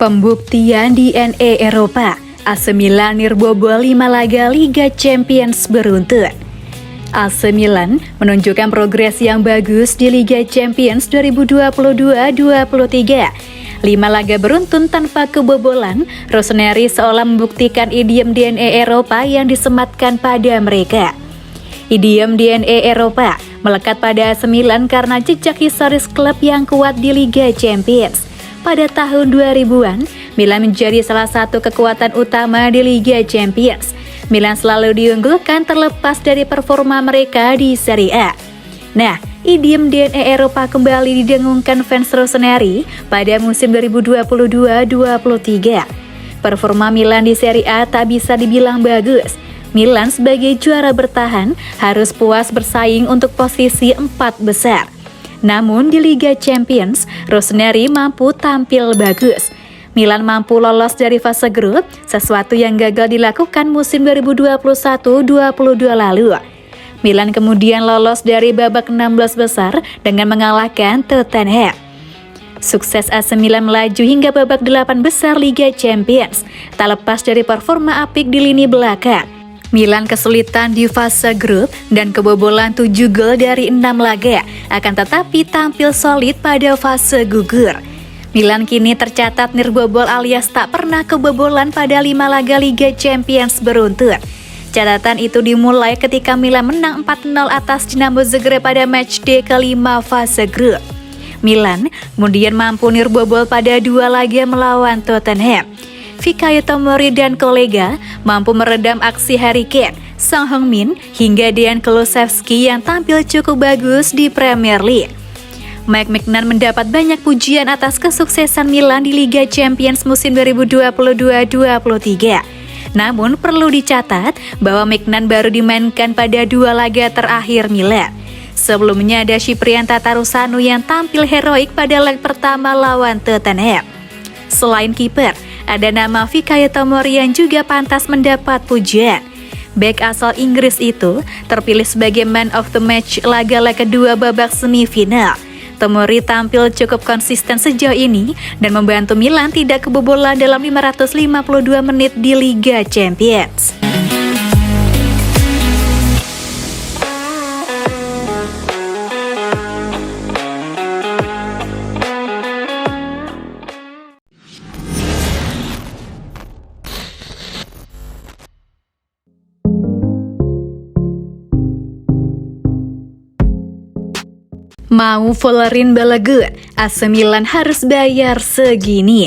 Pembuktian DNA Eropa, AC Milan nirbobol 5 laga Liga Champions beruntun. AC Milan menunjukkan progres yang bagus di Liga Champions 2022-23. 5 laga beruntun tanpa kebobolan, Rossoneri seolah membuktikan idiom DNA Eropa yang disematkan pada mereka. Idiom DNA Eropa melekat pada AC Milan karena jejak historis klub yang kuat di Liga Champions. Pada tahun 2000-an, Milan menjadi salah satu kekuatan utama di Liga Champions. Milan selalu diunggulkan terlepas dari performa mereka di Serie A. Nah, idiom DNA Eropa kembali didengungkan fans Rossoneri pada musim 2022-23. Performa Milan di Serie A tak bisa dibilang bagus. Milan sebagai juara bertahan harus puas bersaing untuk posisi 4 besar. Namun di Liga Champions, Rossoneri mampu tampil bagus. Milan mampu lolos dari fase grup, sesuatu yang gagal dilakukan musim 2021-22 lalu. Milan kemudian lolos dari babak 16 besar dengan mengalahkan Tottenham. Sukses AC Milan melaju hingga babak 8 besar Liga Champions, tak lepas dari performa apik di lini belakang. Milan kesulitan di fase grup dan kebobolan 7 gol dari 6 laga, akan tetapi tampil solid pada fase gugur. Milan kini tercatat nirbobol alias tak pernah kebobolan pada 5 laga Liga Champions beruntun. Catatan itu dimulai ketika Milan menang 4-0 atas Dinamo Zagreb pada matchday kelima fase grup. Milan kemudian mampu nirbobol pada 2 laga melawan Tottenham. Fikayo Tomori dan kolega mampu meredam aksi Harry Kane, Son Heung-min, hingga Dejan Kulusevski yang tampil cukup bagus di Premier League. Mike Maignan mendapat banyak pujian atas kesuksesan Milan di Liga Champions musim 2022-23. Namun perlu dicatat bahwa Maignan baru dimainkan pada 2 laga terakhir Milan. Sebelumnya ada Cyprien Tatarusanu yang tampil heroik pada leg pertama lawan Tottenham. Selain kiper, ada nama Fikayo Tomori yang juga pantas mendapat pujian. Bek asal Inggris itu terpilih sebagai man of the match laga leg kedua babak semifinal. Tomori tampil cukup konsisten sejauh ini dan membantu Milan tidak kebobolan dalam 552 menit di Liga Champions. Mau Folarin Balogun, AC Milan harus bayar segini.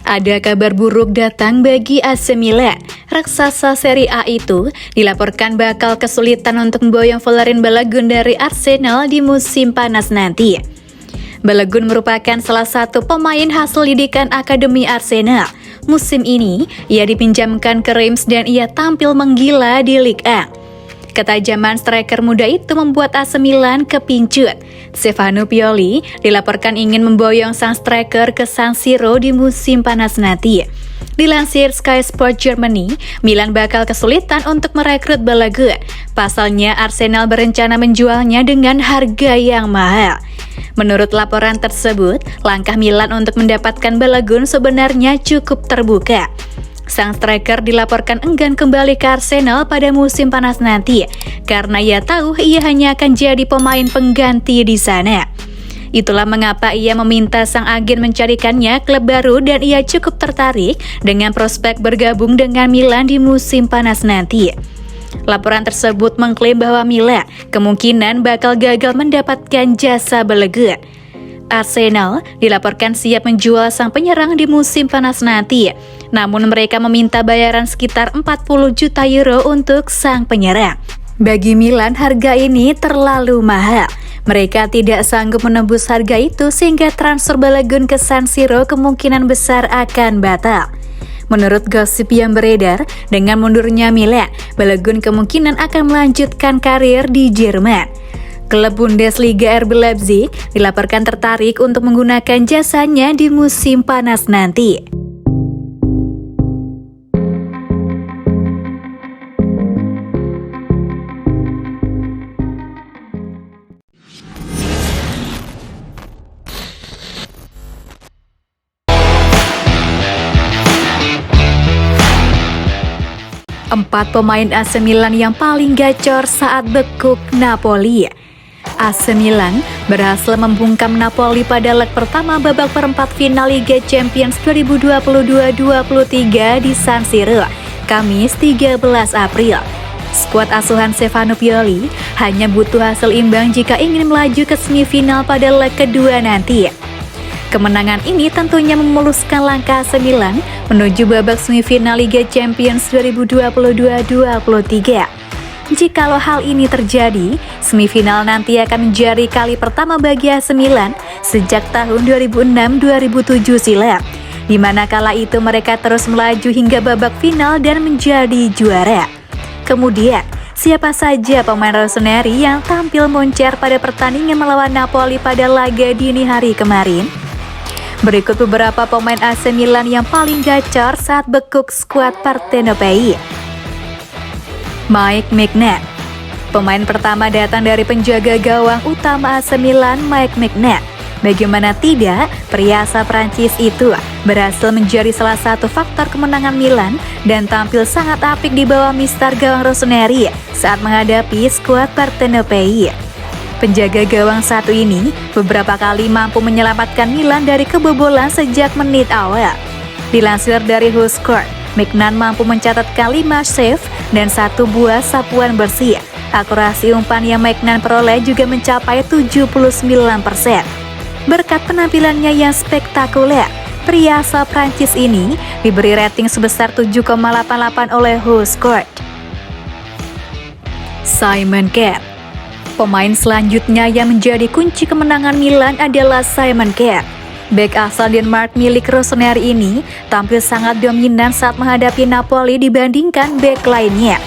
Ada kabar buruk datang bagi AC Milan. Raksasa Serie A itu dilaporkan bakal kesulitan untuk memboyong Folarin Balogun dari Arsenal di musim panas nanti. Balogun merupakan salah satu pemain hasil didikan Akademi Arsenal. Musim ini, ia dipinjamkan ke Reims dan ia tampil menggila di Ligue 1. Ketajaman striker muda itu membuat AC Milan kepincut. Stefano Pioli dilaporkan ingin memboyong sang striker ke San Siro di musim panas nanti. Dilansir Sky Sport Germany, Milan bakal kesulitan untuk merekrut Balogun. Pasalnya Arsenal berencana menjualnya dengan harga yang mahal. Menurut laporan tersebut, langkah Milan untuk mendapatkan Balogun sebenarnya cukup terbuka. Sang striker dilaporkan enggan kembali ke Arsenal pada musim panas nanti karena ia tahu ia hanya akan jadi pemain pengganti di sana. Itulah mengapa ia meminta sang agen mencarikannya klub baru dan ia cukup tertarik dengan prospek bergabung dengan Milan di musim panas nanti. Laporan tersebut mengklaim bahwa Milan kemungkinan bakal gagal mendapatkan jasa Balogun. Arsenal dilaporkan siap menjual sang penyerang di musim panas nanti. Namun mereka meminta bayaran sekitar 40 juta euro untuk sang penyerang. Bagi Milan harga ini terlalu mahal. Mereka tidak sanggup menembus harga itu sehingga transfer Balogun ke San Siro kemungkinan besar akan batal. Menurut gosip yang beredar, dengan mundurnya Milan, Balogun kemungkinan akan melanjutkan karir di Jerman. Klub Bundesliga RB Leipzig dilaporkan tertarik untuk menggunakan jasanya di musim panas nanti. 4 pemain AC Milan yang paling gacor saat bekuk Napoli. AC Milan berhasil membungkam Napoli pada leg pertama babak perempat final Liga Champions 2022-23 di San Siro, Kamis 13 April. Skuad asuhan Stefano Pioli hanya butuh hasil imbang jika ingin melaju ke semifinal pada leg kedua nanti. Kemenangan ini tentunya memuluskan langkah AC Milan menuju babak semifinal Liga Champions 2022-23. Jikalau hal ini terjadi, semifinal nanti akan menjadi kali pertama bagi AC Milan sejak tahun 2006-2007 silam, di mana kala itu mereka terus melaju hingga babak final dan menjadi juara. Kemudian, siapa saja pemain rossoneri yang tampil moncer pada pertandingan melawan Napoli pada laga dini hari kemarin? Berikut beberapa pemain AC Milan yang paling gacor saat bekuk skuad Partenopei. Mike Maignan. Pemain pertama datang dari penjaga gawang utama AC Milan, Mike Maignan. Bagaimana tidak, pria asal Prancis itu berhasil menjadi salah satu faktor kemenangan Milan dan tampil sangat apik di bawah mister gawang rossoneri saat menghadapi skuad Partenopei. Penjaga gawang satu ini beberapa kali mampu menyelamatkan Milan dari kebobolan sejak menit awal. Dilansir dari WhoScored, Maignan mampu mencatatkan 5 save dan 1 buah sapuan bersih. Akurasi umpan yang Maignan peroleh juga mencapai 79%. Berkat penampilannya yang spektakuler, pria asal Prancis ini diberi rating sebesar 7,88 oleh WhoScored. Simon Kjær. Pemain selanjutnya yang menjadi kunci kemenangan Milan adalah Simon Kjær. Bek asal Denmark milik rossoneri ini tampil sangat dominan saat menghadapi Napoli dibandingkan bek lainnya.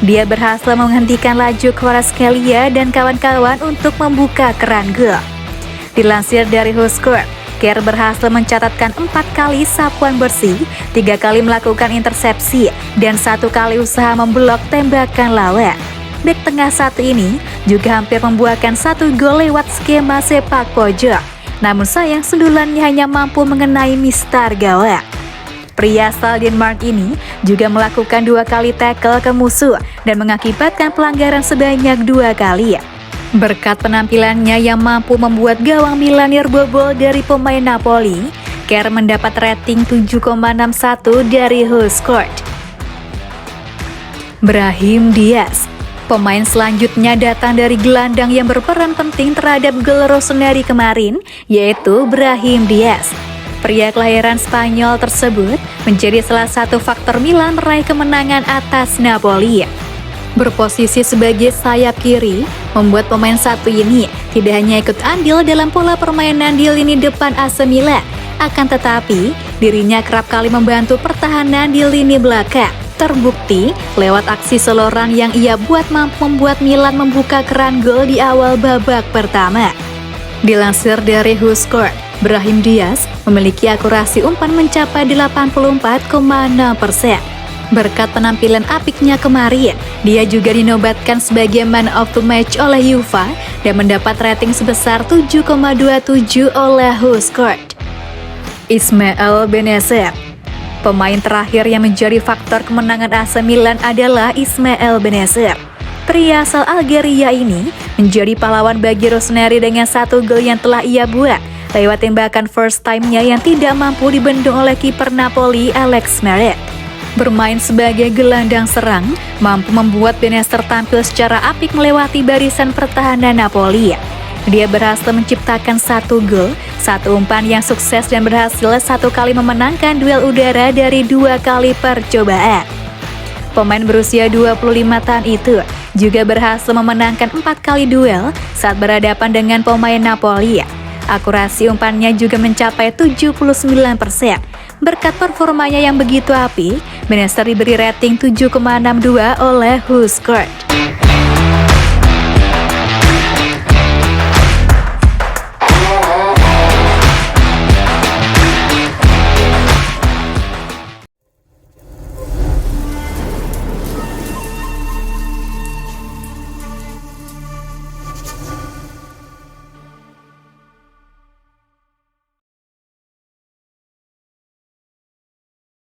Dia berhasil menghentikan laju Kvaratskhelia dan kawan-kawan untuk membuka keran gol. Dilansir dari WhoScored, Kjær berhasil mencatatkan 4 kali sapuan bersih, 3 kali melakukan intersepsi, dan 1 kali usaha memblok tembakan lawan. Bek tengah satu ini juga hampir membuahkan 1 gol lewat skema sepak pojok. Namun sayang sundulannya hanya mampu mengenai mister gawang. Pria asal Denmark ini juga melakukan 2 kali tackle ke musuh dan mengakibatkan pelanggaran sebanyak 2 kali. Berkat penampilannya yang mampu membuat gawang Milan bobol dari pemain Napoli, Kjær mendapat rating 7,61 dari WhoScored. Brahim Diaz. Pemain selanjutnya datang dari gelandang yang berperan penting terhadap gol rossoneri kemarin, yaitu Brahim Diaz. Pria kelahiran Spanyol tersebut menjadi salah satu faktor Milan meraih kemenangan atas Napoli. Berposisi sebagai sayap kiri, membuat pemain satu ini tidak hanya ikut andil dalam pola permainan di lini depan AC Milan, akan tetapi dirinya kerap kali membantu pertahanan di lini belakang. Terbukti lewat aksi seloran yang ia buat mampu membuat Milan membuka keran gol di awal babak pertama. Dilansir dari WhoScored, Brahim Diaz memiliki akurasi umpan mencapai 84,6%. Berkat penampilan apiknya kemarin, dia juga dinobatkan sebagai man of the match oleh UEFA dan mendapat rating sebesar 7,27 oleh WhoScored. Ismail Bennacer. Pemain terakhir yang menjadi faktor kemenangan AC Milan adalah Ismail Bennacer. Pria asal Algeria ini menjadi pahlawan bagi rossoneri dengan 1 gol yang telah ia buat lewat tembakan first time-nya yang tidak mampu dibendung oleh kiper Napoli Alex Meret. Bermain sebagai gelandang serang, mampu membuat Bennacer tampil secara apik melewati barisan pertahanan Napoli. Dia berhasil menciptakan 1 gol, 1 umpan yang sukses dan berhasil 1 kali memenangkan duel udara dari 2 kali percobaan. Pemain berusia 25 tahun itu juga berhasil memenangkan 4 kali duel saat berhadapan dengan pemain Napoli. Akurasi umpannya juga mencapai 79%. Berkat performanya yang begitu apik, Bennacer diberi rating 7,62 oleh WhoScored.